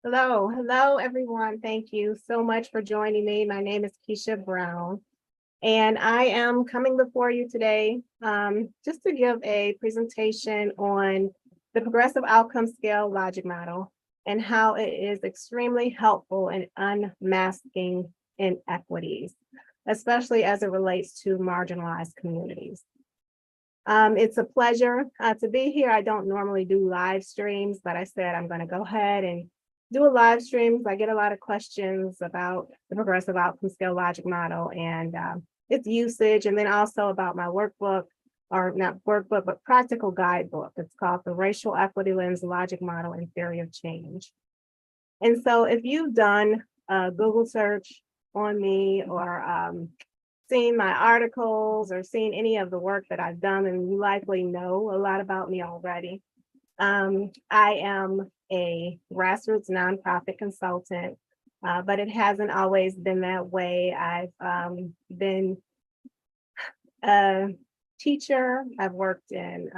Hello, everyone. Thank you so much for joining me. My name is Quisha Brown, and I am coming before you today just to give a presentation on the progressive outcome scale logic model and how it is extremely helpful in unmasking inequities, especially as it relates to marginalized communities. It's a pleasure to be here. I don't normally do live streams, but I said I'm going to go ahead and do a live stream. I get a lot of questions about the progressive outcome scale logic model and its usage, and then also about my workbook, or not workbook, but practical guidebook. It's called the Racial Equity Lens Logic Model and Theory of Change. And so if you've done a Google search on me or seen my articles or seen any of the work that I've done, and you likely know a lot about me already. I am a grassroots nonprofit consultant, but it hasn't always been that way. I've been a teacher. I've worked in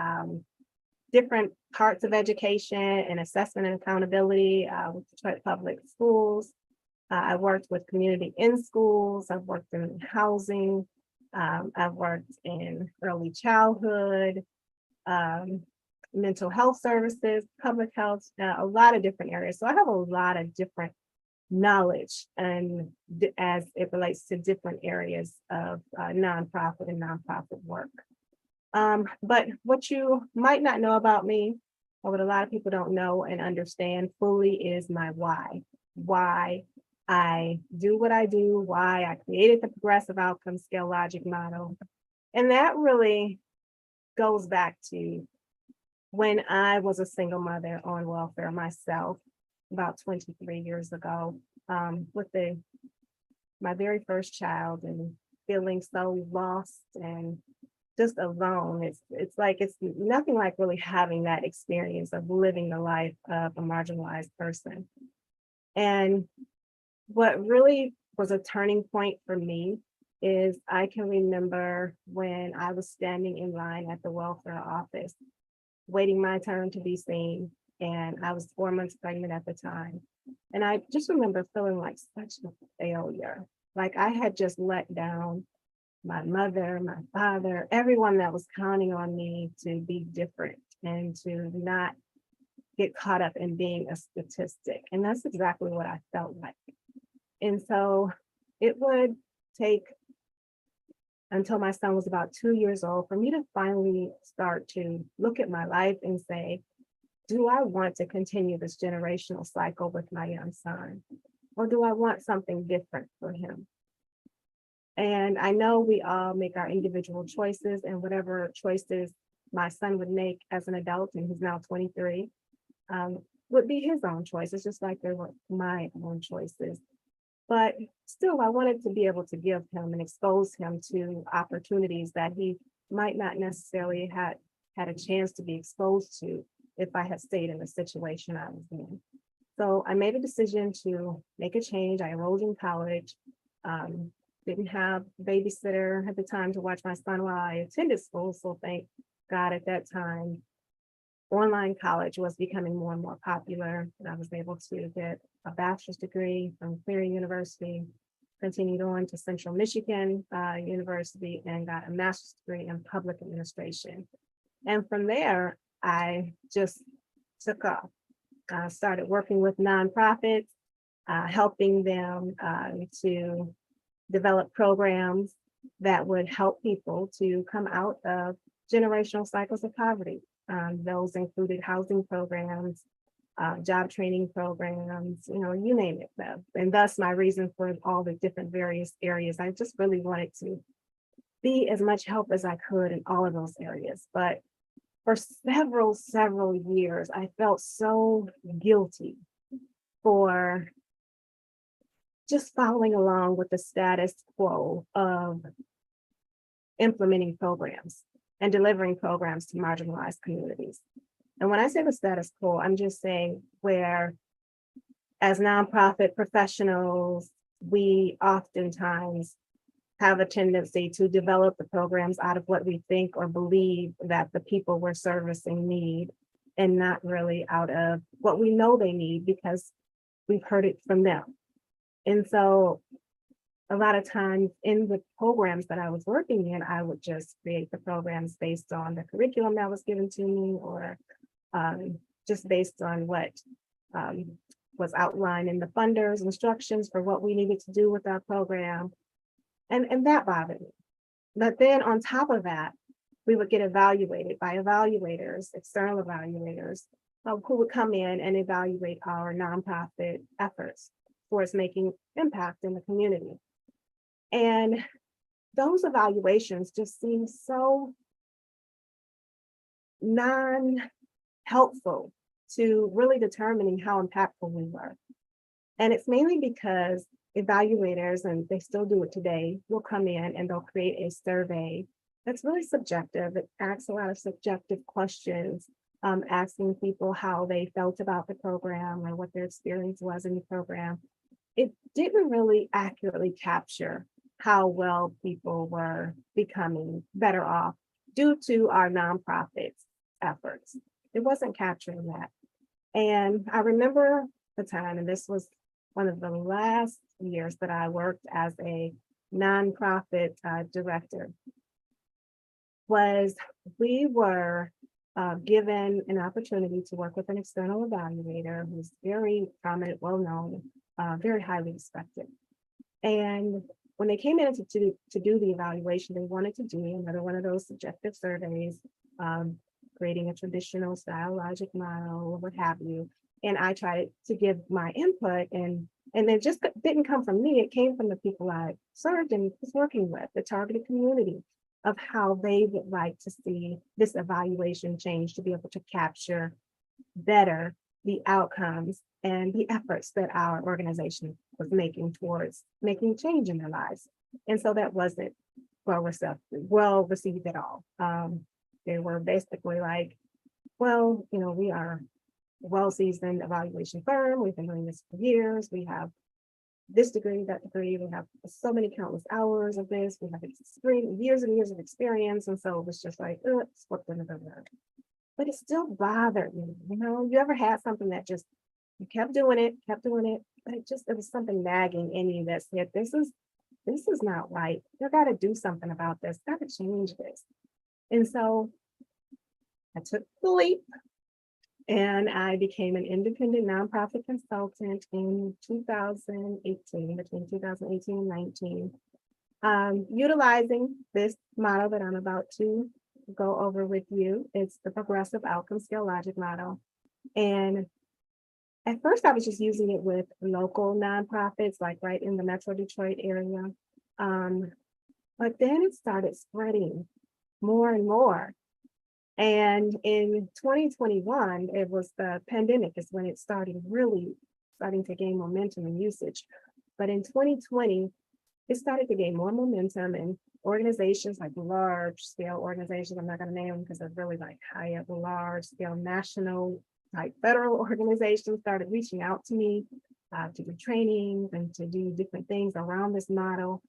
different parts of education and assessment and accountability with Detroit Public Schools. I worked with community in schools. I've worked in housing. I've worked in early childhood, mental health services, public health, a lot of different areas. So I have a lot of different knowledge and as it relates to different areas of nonprofit and nonprofit work. But what you might not know about me, or what a lot of people don't know and understand fully, is my why I do what I do, why I created the progressive outcome scale logic model. And that really goes back to when I was a single mother on welfare myself about 23 years ago, with my very first child, and feeling so lost and just alone. It's nothing like really having that experience of living the life of a marginalized person. And what really was a turning point for me is I can remember when I was standing in line at the welfare office, waiting my turn to be seen. And I was 4 months pregnant at the time. And I just remember feeling like such a failure. Like I had just let down my mother, my father, everyone that was counting on me to be different and to not get caught up in being a statistic. And that's exactly what I felt like. And so it would take until my son was about 2 years old for me to finally start to look at my life and say, do I want to continue this generational cycle with my young son? Or do I want something different for him? And I know we all make our individual choices, and whatever choices my son would make as an adult, and he's now 23, would be his own choices, just like they were my own choices. But still, I wanted to be able to give him and expose him to opportunities that he might not necessarily had a chance to be exposed to if I had stayed in the situation I was in. So I made a decision to make a change. I enrolled in college, didn't have a babysitter at the time to watch my son while I attended school. So thank God at that time, online college was becoming more and more popular. And I was able to get a bachelor's degree from Cleary University, continued on to Central Michigan University, and got a master's degree in public administration. And from there, I just took off. I started working with nonprofits, helping them to develop programs that would help people to come out of generational cycles of poverty. Those included housing programs, job training programs, you name it. And thus my reason for all the different various areas. I just really wanted to be as much help as I could in all of those areas. But for several years, I felt so guilty for just following along with the status quo of implementing programs and delivering programs to marginalized communities. And when I say the status quo, I'm just saying where, as nonprofit professionals, we oftentimes have a tendency to develop the programs out of what we think or believe that the people we're servicing need, and not really out of what we know they need, because we've heard it from them. And so a lot of times in the programs that I was working in, I would just create the programs based on the curriculum that was given to me, or just based on what um, was outlined in the funders instructions for what we needed to do with our program. And that bothered me. But then on top of that, we would get evaluated by evaluators, external evaluators, who would come in and evaluate our nonprofit efforts towards making impact in the community. And those evaluations just seem so non-helpful to really determining how impactful we were. And it's mainly because evaluators, and they still do it today, will come in and they'll create a survey that's really subjective. It asks a lot of subjective questions, asking people how they felt about the program or what their experience was in the program. It didn't really accurately capture how well people were becoming better off due to our nonprofit's efforts. It wasn't capturing that. And I remember the time, and this was one of the last years that I worked as a nonprofit director, was we were given an opportunity to work with an external evaluator who's very prominent, well-known, very highly respected. And when they came in to do the evaluation, they wanted to do another one of those subjective surveys, creating a traditional style logic model, what have you. And I tried to give my input, and it just didn't come from me. It came from the people I served and was working with, the targeted community, of how they would like to see this evaluation change to be able to capture better the outcomes and the efforts that our organization was making towards making change in their lives. And so that wasn't well received at all. They were basically like, well, we are a well-seasoned evaluation firm. We've been doing this for years. We have this degree, that degree. We have so many countless hours of this. We have years and years of experience. And so it was just like, swept under the rug. But it still bothered me. You ever had something that just, you kept doing it, but it was something nagging in you that said, this is not right. You got to do something about this, got to change this. And so I took the leap and I became an independent nonprofit consultant in 2018, between 2018 and 19, utilizing this model that I'm about to go over with you. It's the progressive outcome scale logic model. And at first I was just using it with local nonprofits, like right in the Metro Detroit area. But then it started spreading more and more. And in 2021, it was the pandemic is when it started really starting to gain momentum and usage. But in 2020, it started to gain more momentum, and organizations like large scale organizations, I'm not going to name them because they're really like high up, large scale national, like federal organizations started reaching out to me to do trainings and to do different things around this model.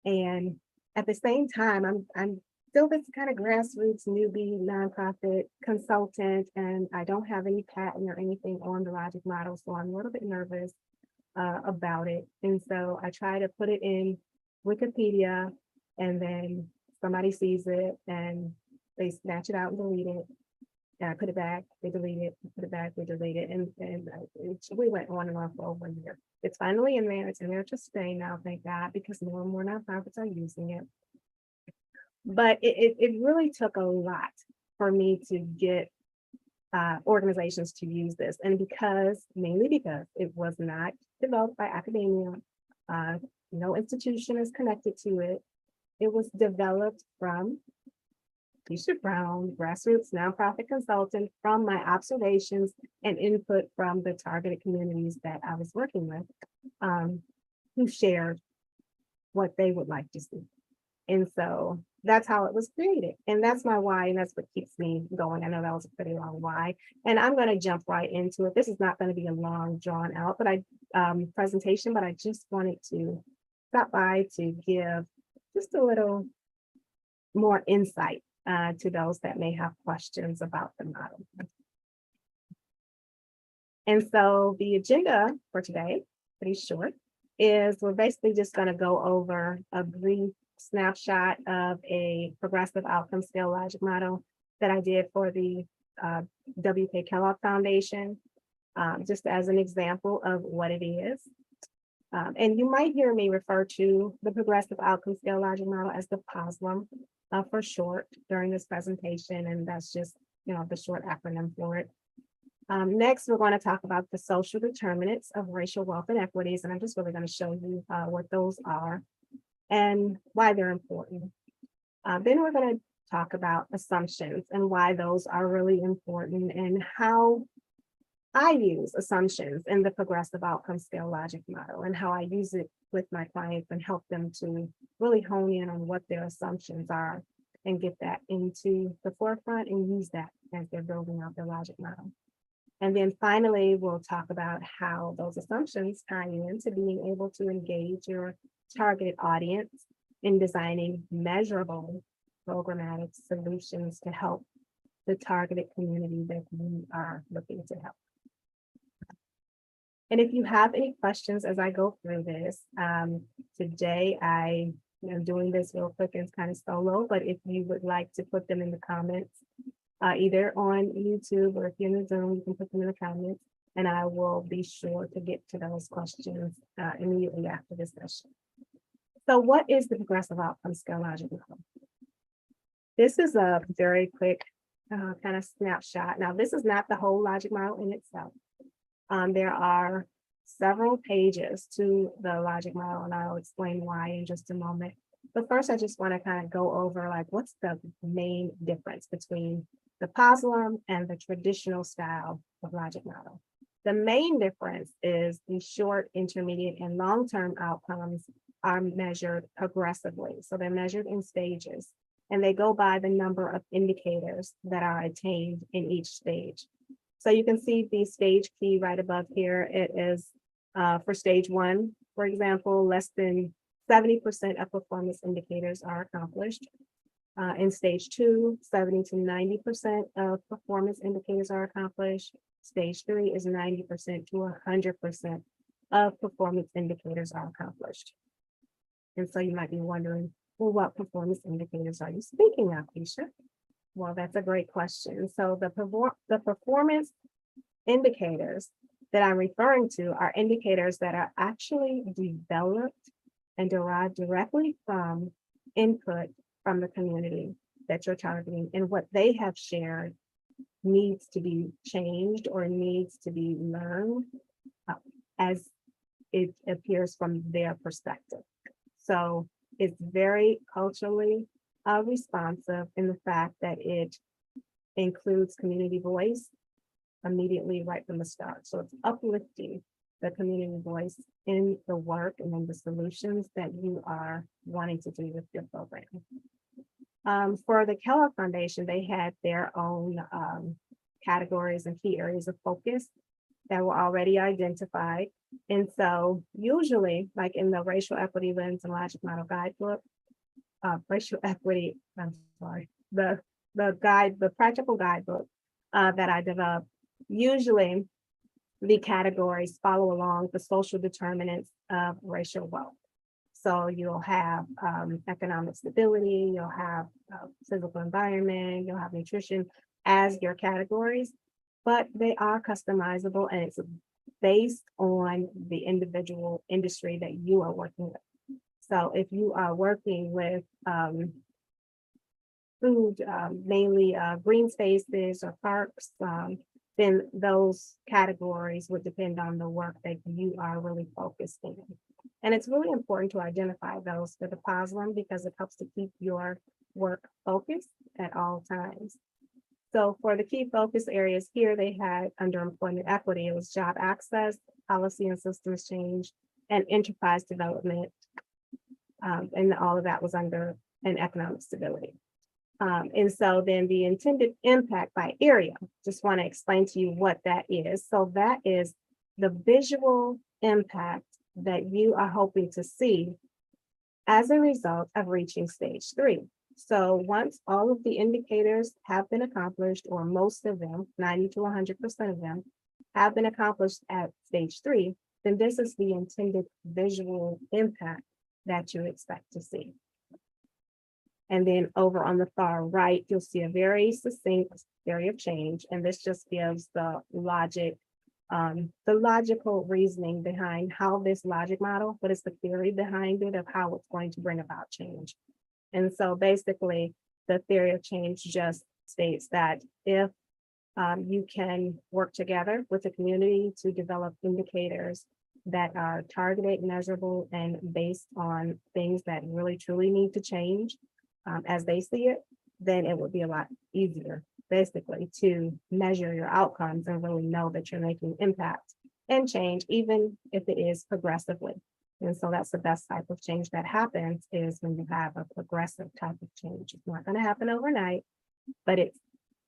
And at the same time, I'm still this kind of grassroots newbie nonprofit consultant, and I don't have any patent or anything on the logic model, so I'm a little bit nervous about it. And so I try to put it in Wikipedia, and then somebody sees it and they snatch it out and delete it. And I put it back, they delete it, put it back, they delete it. And we went on and on for over a year. It's finally in there, it's in there to stay now, thank God, because more and more nonprofits are using it. But it really took a lot for me to get organizations to use this. And mainly because it was not developed by academia, no institution is connected to it. It was developed from Quisha Brown, grassroots nonprofit consultant, from my observations and input from the targeted communities that I was working with, who shared what they would like to see. And so that's how it was created. And that's my why, and that's what keeps me going. I know that was a pretty long why, and I'm going to jump right into it. This is not going to be a long, drawn out presentation, but I just wanted to stop by to give just a little more insight to those that may have questions about the model. And so the agenda for today, pretty short, is we're basically just going to go over a brief snapshot of a progressive outcome scale logic model that I did for the W.K. Kellogg Foundation, just as an example of what it is. And you might hear me refer to the progressive outcome scale logic model as the POSLM for short during this presentation, and that's just the short acronym for it. Next, we're going to talk about the social determinants of racial wealth and equities, and I'm just really going to show you what those are and why they're important. Then we're going to talk about assumptions and why those are really important and how I use assumptions in the progressive outcome scale logic model and how I use it with my clients and help them to really hone in on what their assumptions are and get that into the forefront and use that as they're building out their logic model. And then finally, we'll talk about how those assumptions tie into being able to engage your targeted audience in designing measurable programmatic solutions to help the targeted community that you are looking to help. And if you have any questions as I go through this, today I am doing this real quick and it's kind of solo, but if you would like to put them in the comments, either on YouTube or if you're in the Zoom, you can put them in the comments and I will be sure to get to those questions immediately after this session. So what is the progressive outcome scale logic model? This is a very quick kind of snapshot. Now, this is not the whole logic model in itself. There are several pages to the logic model, and I'll explain why in just a moment. But first, I just want to kind of go over like what's the main difference between the POSLM and the traditional style of logic model. The main difference is the short, intermediate, and long-term outcomes are measured progressively. So they're measured in stages, and they go by the number of indicators that are attained in each stage. So you can see the stage key right above here. It is for stage 1, for example, less than 70% of performance indicators are accomplished. In stage 2, 70 to 90% of performance indicators are accomplished. Stage 3 is 90% to 100% of performance indicators are accomplished. And so you might be wondering, well, what performance indicators are you speaking of, Quisha? Well, that's a great question. So the performance indicators that I'm referring to are indicators that are actually developed and derived directly from input from the community that you're targeting, and what they have shared needs to be changed or needs to be learned as it appears from their perspective. So it's very culturally responsive in the fact that it includes community voice immediately right from the start. So it's uplifting the community voice in the work and in the solutions that you are wanting to do with your program. For the Kellogg Foundation, they had their own categories and key areas of focus that were already identified. And so usually, like in the Racial Equity Lens and Logic Model Guidebook, racial equity, I'm sorry, the practical guidebook that I developed, usually the categories follow along the social determinants of racial wealth. So you'll have economic stability, you'll have physical environment, you'll have nutrition as your categories, but they are customizable and it's based on the individual industry that you are working with. So if you are working with food, mainly green spaces or parks, then those categories would depend on the work that you are really focused in. And it's really important to identify those for the POSLM because it helps to keep your work focused at all times. So for the key focus areas here, they had under employment equity, it was job access, policy and systems change, and enterprise development. And all of that was under an economic stability. And so then the intended impact by area, just want to explain to you what that is. So that is the visual impact that you are hoping to see as a result of reaching stage 3. So once all of the indicators have been accomplished, or most of them, 90 to 100% of them have been accomplished at stage 3, then this is the intended visual impact that you expect to see. And then over on the far right, you'll see a very succinct theory of change. And this just gives the logical reasoning behind how this logic model, what is the theory behind it of how it's going to bring about change. And so basically, the theory of change just states that if you can work together with the community to develop indicators that are targeted, measurable, and based on things that really truly need to change as they see it, then it would be a lot easier, basically, to measure your outcomes and really know that you're making impact and change, even if it is progressively. And so that's the best type of change that happens is when you have a progressive type of change. It's not going to happen overnight, but it's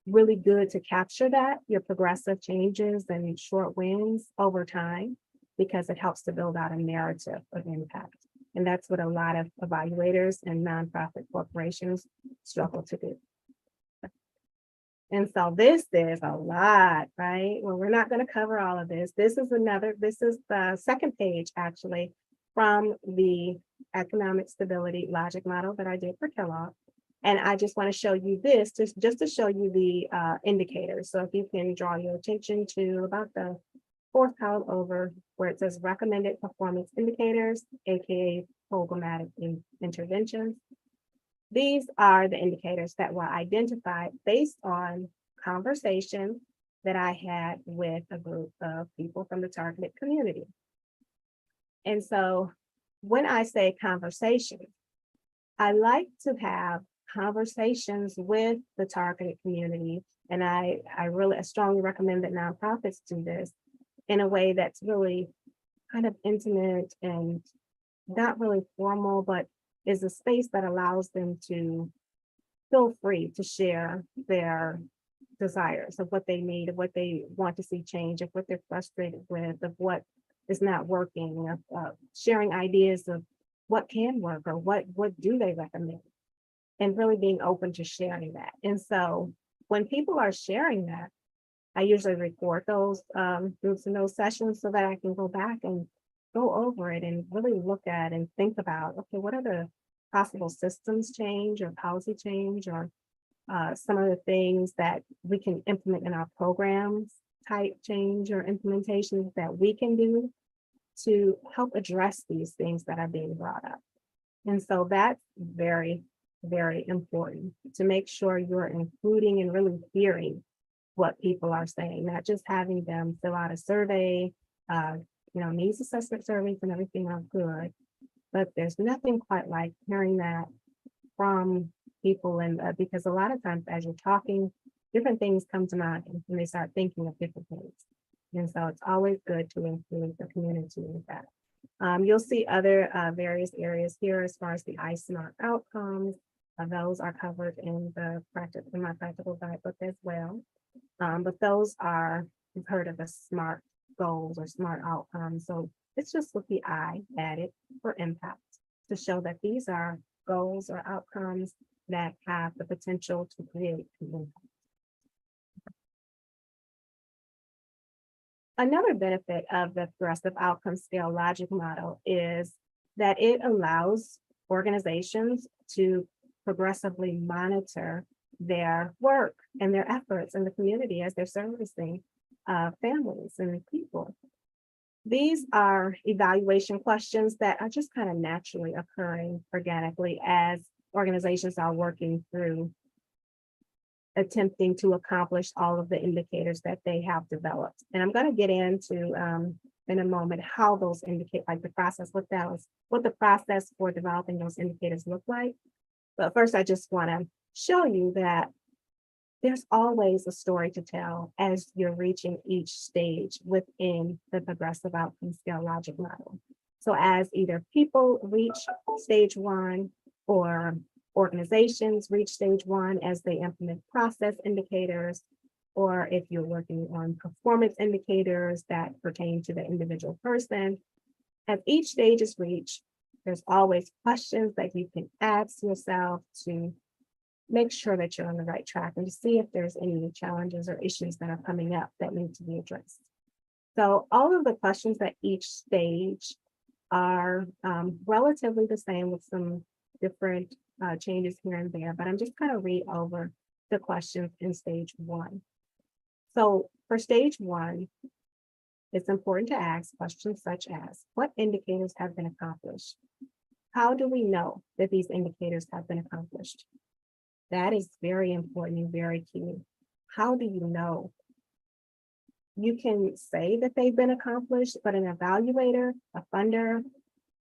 really good to capture that, your progressive changes and short wins over time, because it helps to build out a narrative of impact. And that's what a lot of evaluators and nonprofit corporations struggle to do. And so this is a lot, right? Well, we're not going to cover all of this. This is the second page, actually, from the economic stability logic model that I did for Kellogg. And I just want to show you this, just to show you the indicators. So if you can draw your attention to about the 4th column over where it says recommended performance indicators, AKA programmatic interventions. These are the indicators that were identified based on conversations that I had with a group of people from the targeted community. And so when I say conversation, I like to have conversations with the targeted community. And I strongly recommend that nonprofits do this in a way that's really kind of intimate and not really formal, but is a space that allows them to feel free to share their desires of what they need, of what they want to see change, of what they're frustrated with, of what is not working, of sharing ideas of what can work or what do they recommend, and really being open to sharing that. And so when people are sharing that, I usually record those groups and those sessions so that I can go back and go over it and really look at and think about, okay, what are the possible systems change or policy change or some of the things that we can implement in our programs type change or implementations that we can do to help address these things that are being brought up. And so that's very, very important to make sure you're including and really hearing what people are saying, not just having them fill out a survey. Needs assessment surveys and everything are good, but there's nothing quite like hearing that from people. And because a lot of times as you're talking, different things come to mind and they start thinking of different things. And so it's always good to include the community with that. You'll see other various areas here as far as the iSmart outcomes. Those are covered in my practical guidebook as well. But those are, you've heard of the SMART goals or SMART outcomes. So it's just with the I added for impact to show that these are goals or outcomes that have the potential to create impact. Another benefit of the progressive outcome scale logic model is that it allows organizations to progressively monitor their work and their efforts in the community as they're servicing families and people. These are evaluation questions that are just kind of naturally occurring organically as organizations are working through attempting to accomplish all of the indicators that they have developed. And I'm going to get into in a moment how those indicate, like the process, what the process for developing those indicators look like. But first, I just want to show you that there's always a story to tell as you're reaching each stage within the progressive outcome scale logic model. So as either people reach stage 1 or organizations reach stage 1 as they implement process indicators, or if you're working on performance indicators that pertain to the individual person, as each stage is reached, there's always questions that you can ask yourself to make sure that you're on the right track and to see if there's any challenges or issues that are coming up that need to be addressed. So all of the questions at each stage are relatively the same with some different changes here and there, but I'm just going to read over the questions in stage one. So for stage one, it's important to ask questions such as, what indicators have been accomplished? How do we know that these indicators have been accomplished? That is very important and very key. How do you know? You can say that they've been accomplished, but an evaluator, a funder,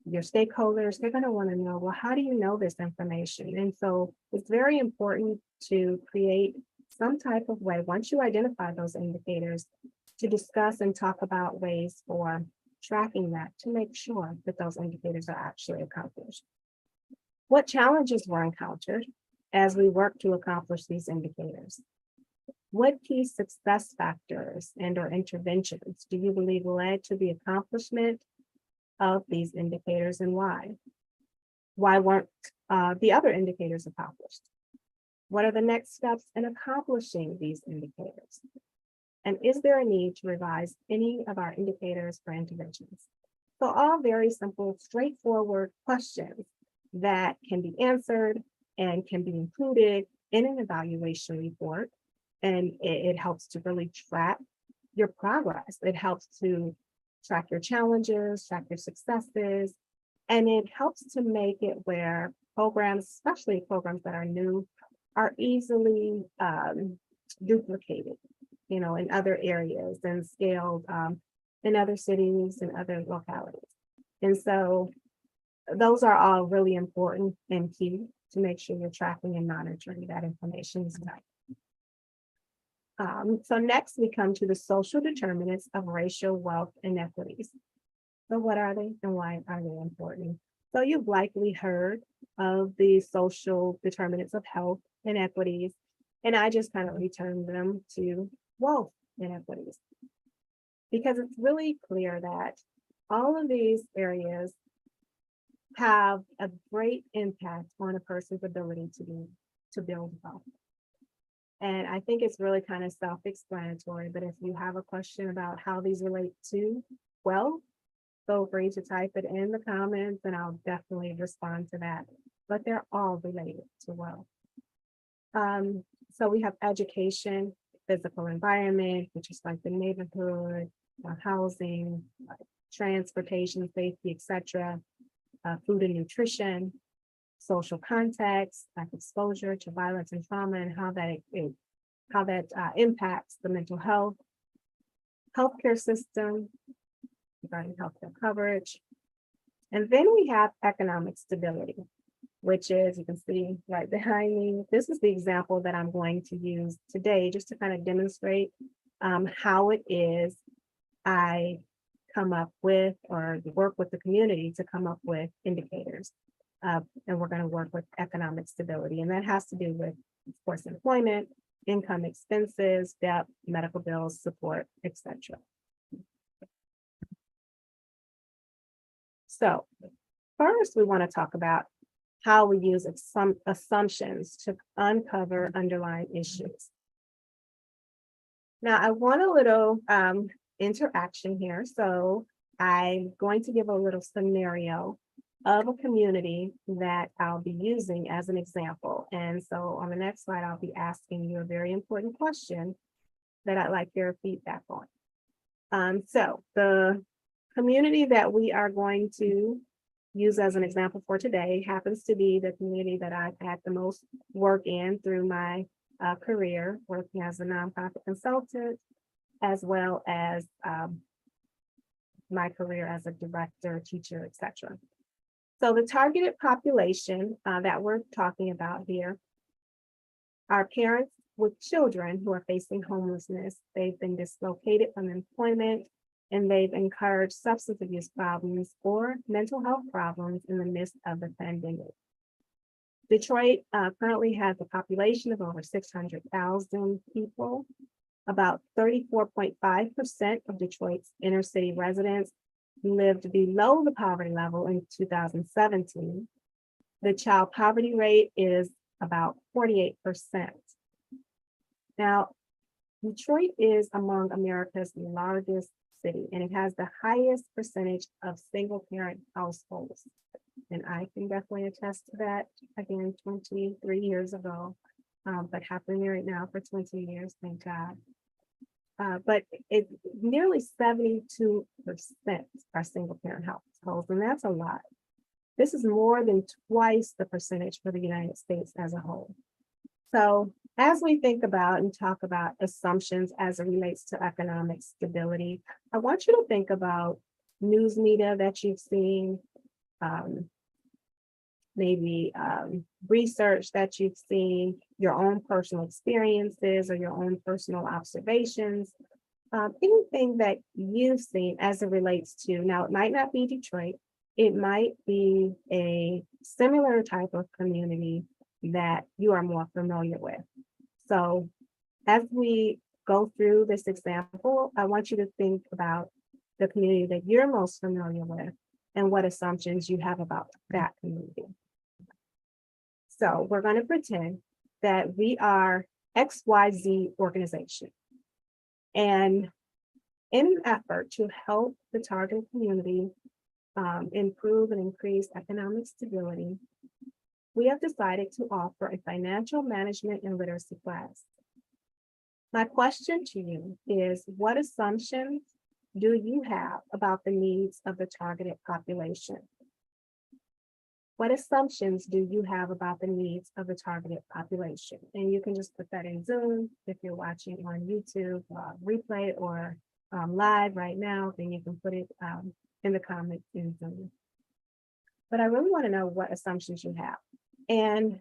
your stakeholders, they're going to want to know, well, how do you know this information? And so it's very important to create some type of way, once you identify those indicators, to discuss and talk about ways for tracking that to make sure that those indicators are actually accomplished. What challenges were encountered as we work to accomplish these indicators? What key success factors and or interventions do you believe led to the accomplishment of these indicators, and why? Why weren't the other indicators accomplished? What are the next steps in accomplishing these indicators? And is there a need to revise any of our indicators for interventions? So all very simple, straightforward questions that can be answered and can be included in an evaluation report. And it helps to really track your progress. It helps to track your challenges, track your successes, and it helps to make it where programs, especially programs that are new, are easily duplicated, in other areas and scaled in other cities and other localities. And so those are all really important and key to make sure you're tracking and monitoring that information as well. So next we come to the social determinants of racial wealth inequities. So what are they and why are they important? So you've likely heard of the social determinants of health inequities, and I just kind of returned them to wealth inequities, because it's really clear that all of these areas have a great impact on a person's ability to build wealth. And I think it's really kind of self-explanatory, but if you have a question about how these relate to wealth, feel free to type it in the comments and I'll definitely respond to that. But they're all related to wealth. So we have education, physical environment, which is like the neighborhood, housing, transportation, safety, etc., food and nutrition, social context, like exposure to violence and trauma, and how that impacts the mental health, healthcare system, regarding healthcare coverage. And then we have economic stability, which is, you can see right behind me, this is the example that I'm going to use today just to kind of demonstrate how it is I come up with or work with the community to come up with indicators. And we're going to work with economic stability. And that has to do with, of course, employment, income expenses, debt, medical bills, support, etc. So first, we want to talk about how we use some assumptions to uncover underlying issues. Now, I want a little interaction here. So I'm going to give a little scenario of a community that I'll be using as an example. And so on the next slide, I'll be asking you a very important question that I'd like your feedback on. So the community that we are going to use as an example for today happens to be the community that I've had the most work in through my career, working as a nonprofit consultant, as well as my career as a director, teacher, etc. So the targeted population that we're talking about here are parents with children who are facing homelessness. They've been dislocated from employment, and they've incurred substance abuse problems or mental health problems in the midst of the pandemic. Detroit currently has a population of over 600,000 people. About 34.5% of Detroit's inner city residents lived below the poverty level in 2017. The child poverty rate is about 48%. Now, Detroit is among America's largest city, and it has the highest percentage of single parent households. And I can definitely attest to that. Again, 23 years ago, but happily married now for 20 years, thank God. But it nearly 72% are single parent households, and that's a lot. This is more than twice the percentage for the United States as a whole. So as we think about and talk about assumptions as it relates to economic stability, I want you to think about news media that you've seen, maybe research that you've seen, your own personal experiences or your own personal observations, anything that you've seen as it relates to, now it might not be Detroit, it might be a similar type of community that you are more familiar with. So as we go through this example, I want you to think about the community that you're most familiar with and what assumptions you have about that community. So we're going to pretend that we are XYZ organization. And in an effort to help the target community improve and increase economic stability, we have decided to offer a financial management and literacy class. My question to you is, what assumptions do you have about the needs of the targeted population? What assumptions do you have about the needs of the targeted population? And you can just put that in Zoom. If you're watching on YouTube, replay or live right now, then you can put it in the comments in Zoom. But I really want to know what assumptions you have. And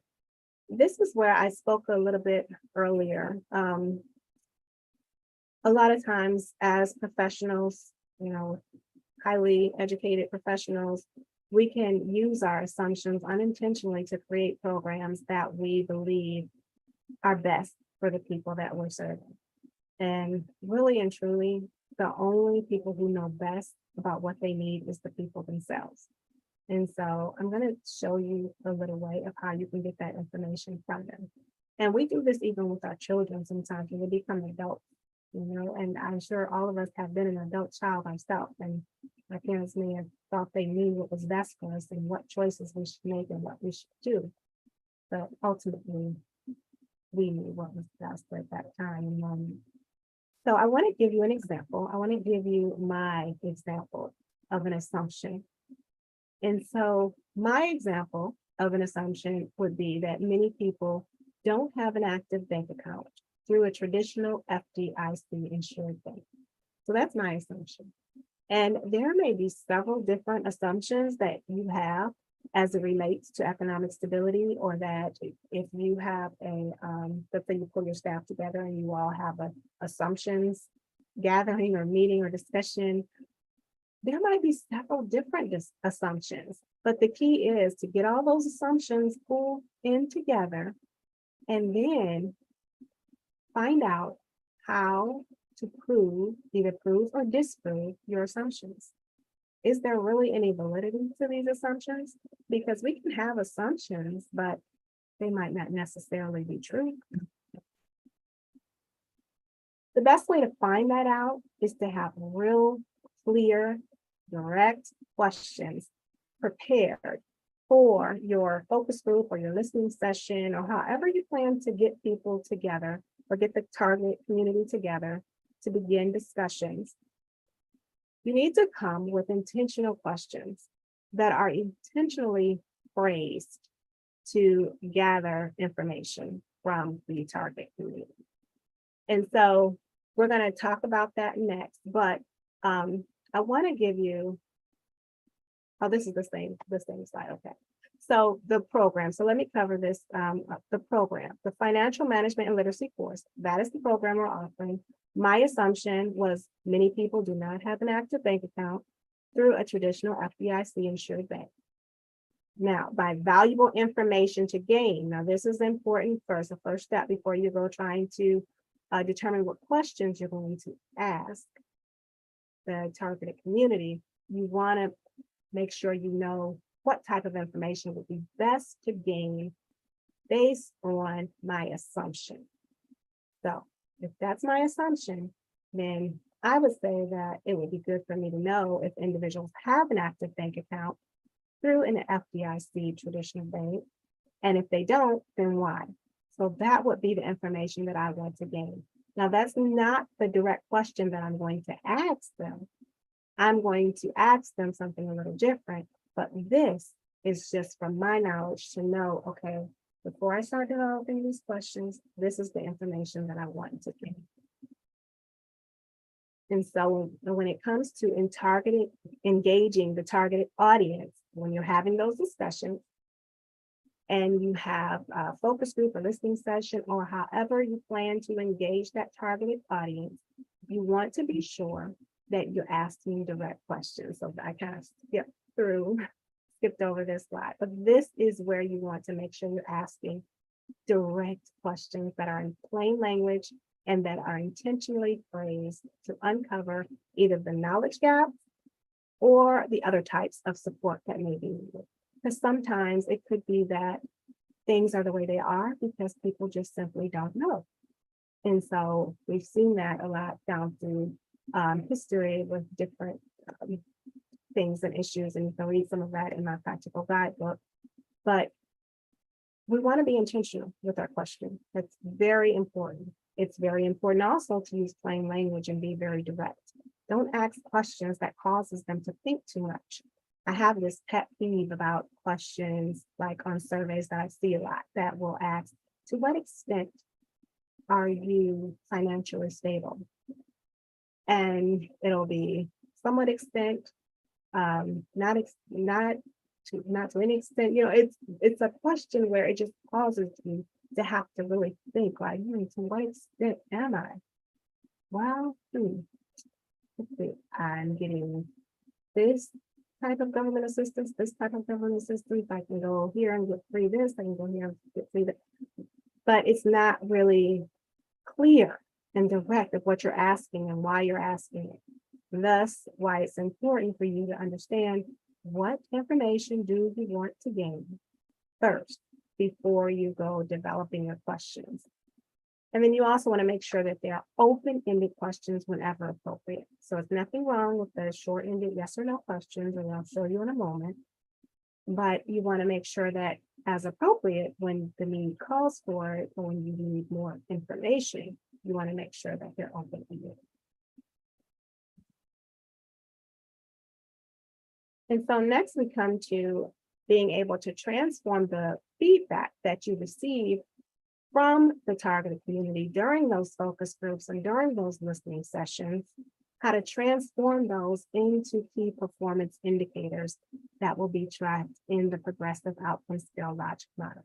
this is where I spoke a little bit earlier. A lot of times as professionals, highly educated professionals, we can use our assumptions unintentionally to create programs that we believe are best for the people that we're serving. And really and truly, the only people who know best about what they need is the people themselves. And so I'm going to show you a little way of how you can get that information from them. And we do this even with our children sometimes when they become adults, and I'm sure all of us have been an adult child ourselves. And our parents may have thought they knew what was best for us and what choices we should make and what we should do. But ultimately, we knew what was best at that time and moment. So I want to give you an example. I want to give you my example of an assumption. And so my example of an assumption would be that many people don't have an active bank account through a traditional FDIC insured bank. So that's my assumption. And there may be several different assumptions that you have as it relates to economic stability, or that if you have let's say you pull your staff together and you all have an assumptions gathering or meeting or discussion, there might be several different assumptions, but the key is to get all those assumptions pulled in together and then find out how to either prove or disprove your assumptions. Is there really any validity to these assumptions? Because we can have assumptions, but they might not necessarily be true. The best way to find that out is to have real, clear, direct questions prepared for your focus group or your listening session, or however you plan to get people together or get the target community together to begin discussions. You need to come with intentional questions that are intentionally phrased to gather information from the target community. And so we're going to talk about that next, but I want to give you, this is the same slide, okay. So the program, so let me cover this, the program, the Financial Management and Literacy course, that is the program we're offering. My assumption was many people do not have an active bank account through a traditional FDIC insured bank. Now, by valuable information to gain, now this is important first, the first step before you go trying to determine what questions you're going to ask the targeted community, you want to make sure you know what type of information would be best to gain based on my assumption. So if that's my assumption, then I would say that it would be good for me to know if individuals have an active bank account through an FDIC traditional bank, and if they don't, then why? So that would be the information that I want to gain. Now, that's not the direct question that I'm going to ask them. I'm going to ask them something a little different, but this is just from my knowledge to know, okay, before I start developing these questions, this is the information that I want to gain. And so when it comes to engaging the targeted audience, when you're having those discussions and you have a focus group or listening session, or however you plan to engage that targeted audience, you want to be sure that you're asking direct questions. So I kind of skipped over this slide, but this is where you want to make sure you're asking direct questions that are in plain language and that are intentionally phrased to uncover either the knowledge gap or the other types of support that may be needed. Because sometimes it could be that things are the way they are because people just simply don't know. And so we've seen that a lot down through history with different things and issues, and you can read some of that in my practical guidebook. But we want to be intentional with our question. That's very important. It's very important also to use plain language and be very direct. Don't ask questions that causes them to think too much. I have this pet peeve about questions like on surveys that I see a lot that will ask, to what extent are you financially stable? And it'll be somewhat extent, not to any extent, it's a question where it just causes you to have to really think like, to what extent am I? Well, let's see, I'm getting this type of government assistance, this type of government assistance. I can go here and get free this, I can go here and get free that. But it's not really clear and direct of what you're asking and why you're asking it. Thus, why it's important for you to understand what information do you want to gain first before you go developing your questions. And then you also want to make sure that they are open-ended questions whenever appropriate. So it's nothing wrong with the short-ended yes or no questions, and I'll show you in a moment. But you want to make sure that as appropriate, when the need calls for it, or when you need more information, you want to make sure that they're open-ended. And so next we come to being able to transform the feedback that you receive from the targeted community during those focus groups and during those listening sessions, how to transform those into key performance indicators that will be tracked in the progressive outcome scale logic model.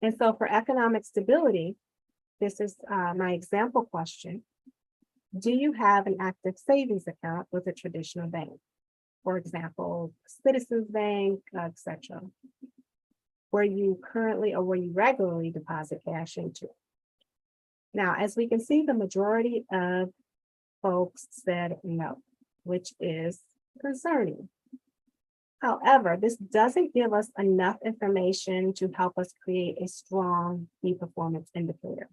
And so for economic stability, this is my example question. Do you have an active savings account with a traditional bank? For example, Citizens Bank, etc., where you currently or where you regularly deposit cash into. Now, as we can see, the majority of folks said no, which is concerning. However, this doesn't give us enough information to help us create a strong key performance indicator.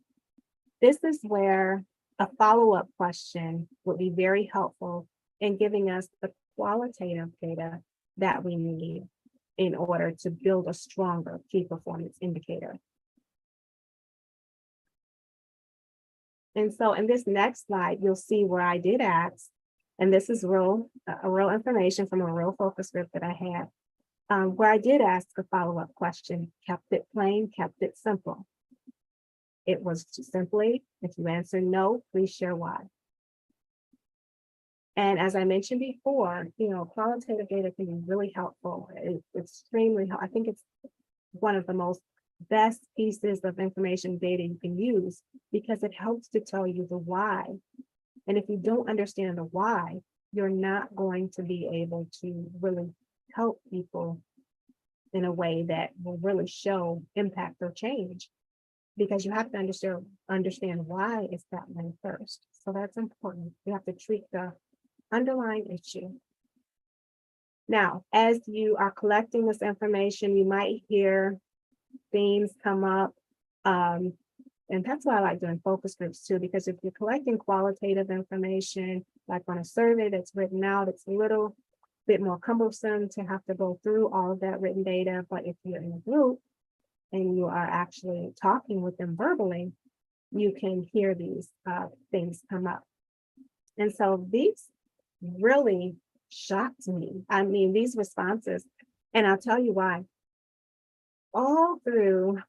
This is where a follow-up question would be very helpful in giving us the qualitative data that we need in order to build a stronger key performance indicator. And so in this next slide, you'll see where I did ask, and this is real information from a real focus group that I had, where I did ask a follow-up question, kept it plain, kept it simple. It was simply, if you answer no, please share why. And as I mentioned before, qualitative data can be really helpful. It's extremely helpful. I think it's one of the most best pieces of information data you can use because it helps to tell you the why. And if you don't understand the why, you're not going to be able to really help people in a way that will really show impact or change, because you have to understand why it's that way first. So that's important. You have to treat the underlying issue. Now, as you are collecting this information, you might hear themes come up. And that's why I like doing focus groups too, because if you're collecting qualitative information, like on a survey that's written out, it's a little bit more cumbersome to have to go through all of that written data. But if you're in a group and you are actually talking with them verbally, you can hear these things come up. And so these really shocked me. I mean, these responses, and I'll tell you why. All through,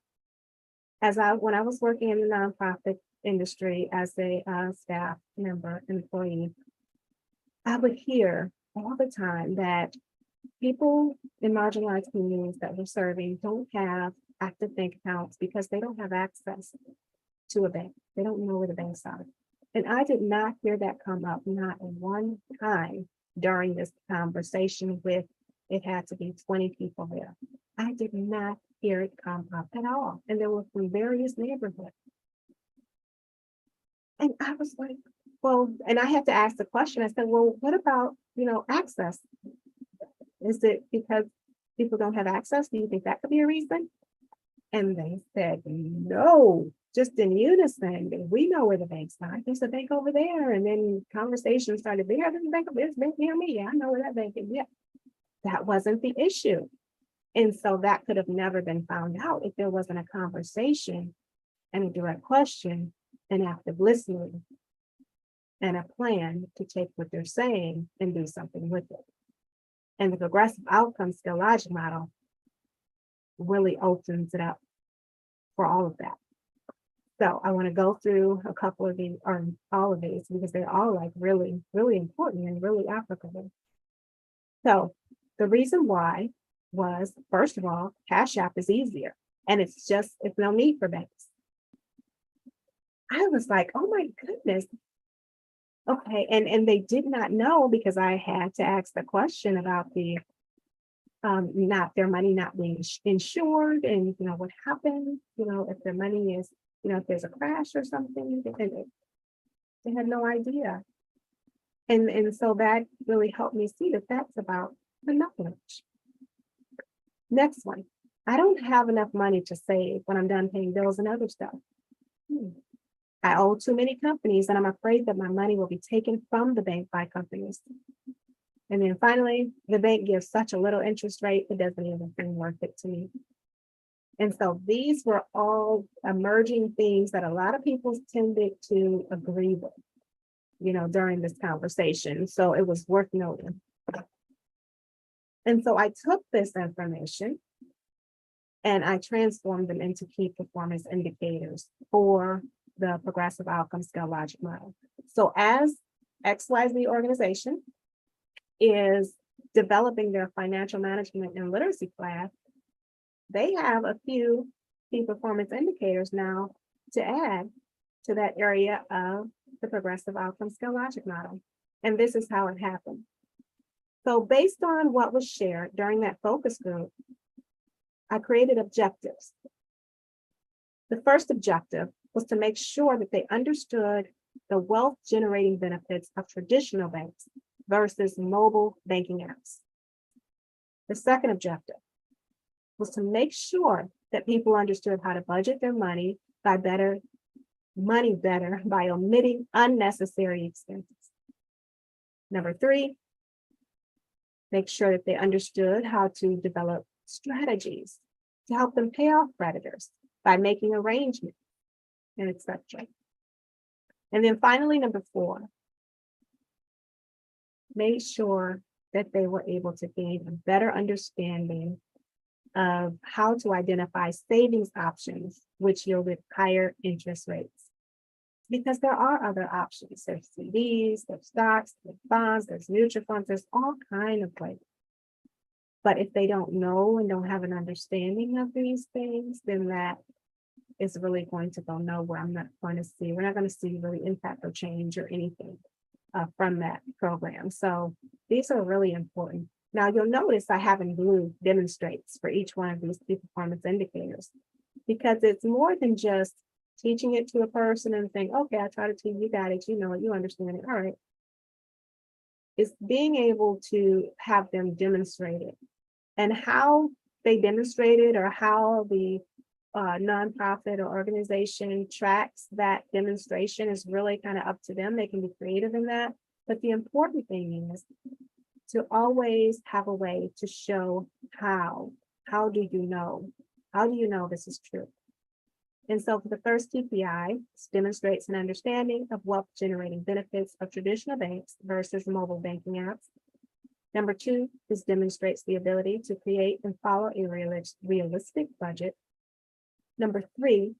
when I was working in the nonprofit industry as a staff member, employee, I would hear all the time that people in marginalized communities that we're serving don't have active bank accounts because they don't have access to a bank. They don't know where the banks are. And I did not hear that come up, not one time during this conversation with, it had to be 20 people there. I did not hear it come up at all. And there were from various neighborhoods. And I was like, well, and I had to ask the question. I said, well, what about, access? Is it because people don't have access? Do you think that could be a reason? And they said, no, just in unison. We know where the banks are. There's a bank over there. And then conversation started there. There's a bank over there. There's a bank near me. Yeah, I know where that bank is. Yeah, that wasn't the issue. And so that could have never been found out if there wasn't a conversation and a direct question and active listening and a plan to take what they're saying and do something with it. And the progressive outcome skill logic model really opens it up for all of that. So I want to go through a couple of these, or all of these, because they're all like really, really important and really applicable. So the reason why was, first of all, Cash App is easier, and it's no need for banks. I was like, oh my goodness. Okay, and they did not know, because I had to ask the question about the not their money not being insured, and what happens, if their money is, if there's a crash or something, they had no idea. And so that really helped me see that that's about the knowledge. Next one, I don't have enough money to save when I'm done paying bills and other stuff. I owe too many companies, and I'm afraid that my money will be taken from the bank by companies. And then finally, the bank gives such a little interest rate, it doesn't even seem worth it to me. And so these were all emerging themes that a lot of people tended to agree with, during this conversation. So it was worth noting. And so I took this information and I transformed them into key performance indicators for the progressive outcome skill logic model. So as XYZ organization is developing their financial management and literacy class, they have a few key performance indicators now to add to that area of the progressive outcome skill logic model. And this is how it happened. So based on what was shared during that focus group, I created objectives. The first objective was to make sure that they understood the wealth generating benefits of traditional banks versus mobile banking apps. The second objective was to make sure that people understood how to budget their money better by omitting unnecessary expenses. Number 3, make sure that they understood how to develop strategies to help them pay off creditors by making arrangements, and etc. And then finally, number 4, make sure that they were able to gain a better understanding of how to identify savings options which yielded higher interest rates. Because there are other options. There's CDs, there's stocks, there's bonds, there's mutual funds, there's all kinds of ways. But if they don't know and don't have an understanding of these things, then that is really going to go nowhere. We're not going to see really impact or change or anything from that program. So these are really important. Now you'll notice I have in blue demonstrates for each one of these key performance indicators, because it's more than just teaching it to a person and saying, okay, I try to teach you, got it, you know it, you understand it, all right. It's being able to have them demonstrate it, and how they demonstrate it or how the nonprofit or organization tracks that demonstration is really kind of up to them. They can be creative in that. But the important thing is to always have a way to show how. How do you know? How do you know this is true? And so for the first KPI, this demonstrates an understanding of wealth generating benefits of traditional banks versus mobile banking apps. Number two, this demonstrates the ability to create and follow a realistic budget. Number three,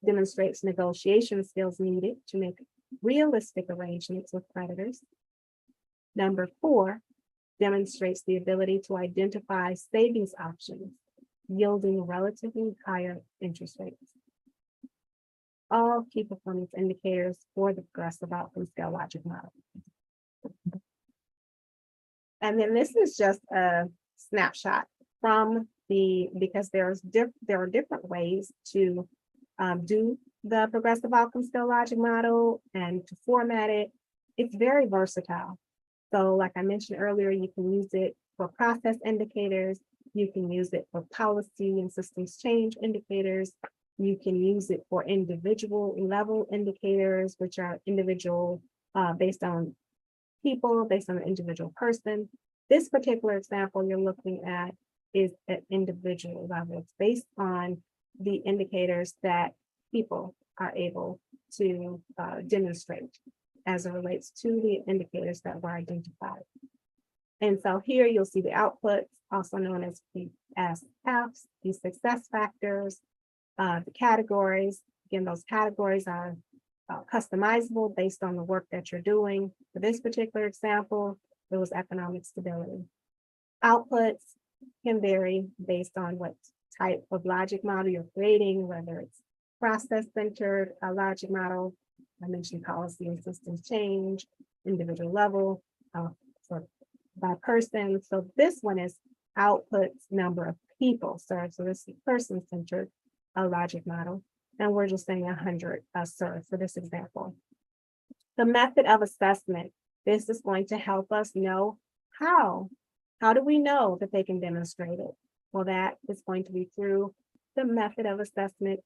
demonstrates negotiation skills needed to make realistic arrangements with creditors. Number four, demonstrates the ability to identify savings options yielding relatively higher interest rates. All key performance indicators for the progressive outcome scale logic model. And then this is just a snapshot from because there are different ways to do the progressive outcome scale logic model and to format it. It's very versatile. So like I mentioned earlier, you can use it for process indicators. You can use it for policy and systems change indicators. You can use it for individual level indicators, which are individual based on people, based on the individual person. This particular example you're looking at is at individual level. It's based on the indicators that people are able to demonstrate as it relates to the indicators that were identified. And so here you'll see the outputs, also known as PSFs, the success factors, the categories. Again, those categories are customizable based on the work that you're doing. For this particular example, it was economic stability. Outputs can vary based on what type of logic model you're creating, whether it's process-centered logic model. I mentioned policy and systems change, individual level, by person. So this one is outputs number of people served. So this is person-centered logic model. And we're just saying 100 served for this example. The method of assessment. This is going to help us know how. How do we know that they can demonstrate it? Well, that is going to be through the method of assessment,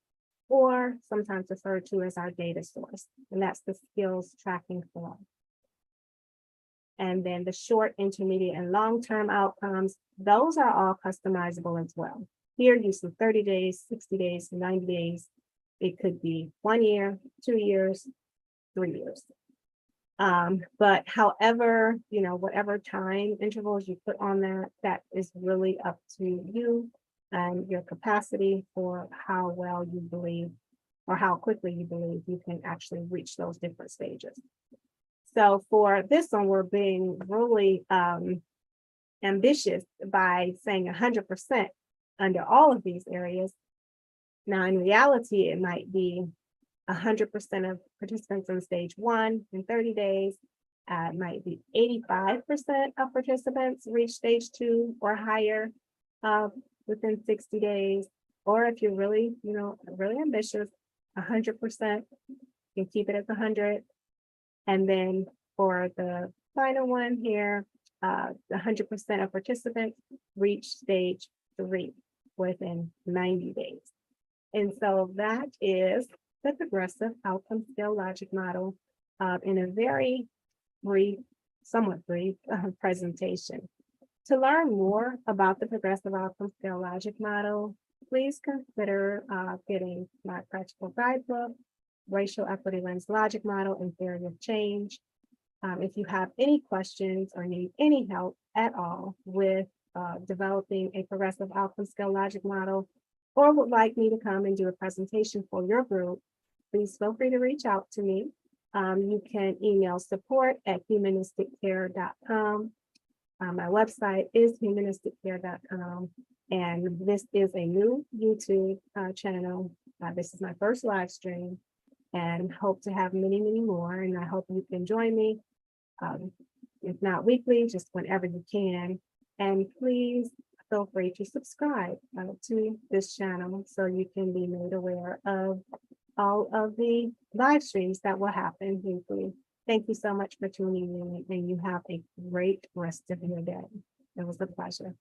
or sometimes referred to as our data source. And that's the skills tracking form. And then the short, intermediate, and long-term outcomes, those are all customizable as well. Here, use some 30 days, 60 days, 90 days. It could be 1 year, 2 years, 3 years. But however, whatever time intervals you put on that is really up to you and your capacity for how well you believe or how quickly you believe you can actually reach those different stages. So for this one, we're being really ambitious by saying 100% under all of these areas. Now, in reality, it might be 100% of participants in stage 1 in 30 days. It might be 85% of participants reach stage 2 or higher within 60 days. Or if you're really, really ambitious, 100%, you can keep it at 100. And then for the final one here, 100% of participants reach stage 3 within 90 days. And so that is the progressive outcome scale logic model in a very brief, somewhat brief presentation. To learn more about the progressive outcome scale logic model, please consider getting my practical guidebook, Racial Equity Lens Logic Model and Theory of Change. If you have any questions or need any help at all with developing a progressive outcome scale logic model, or would like me to come and do a presentation for your group, please feel free to reach out to me. You can email support@humanisticare.com. My website is humanisticare.com. And this is a new YouTube channel. This is my first live stream, and hope to have many, many more. And I hope you can join me, if not weekly, just whenever you can. And please feel free to subscribe to this channel so you can be made aware of all of the live streams that will happen weekly. Thank you so much for tuning in, and you have a great rest of your day. It was a pleasure.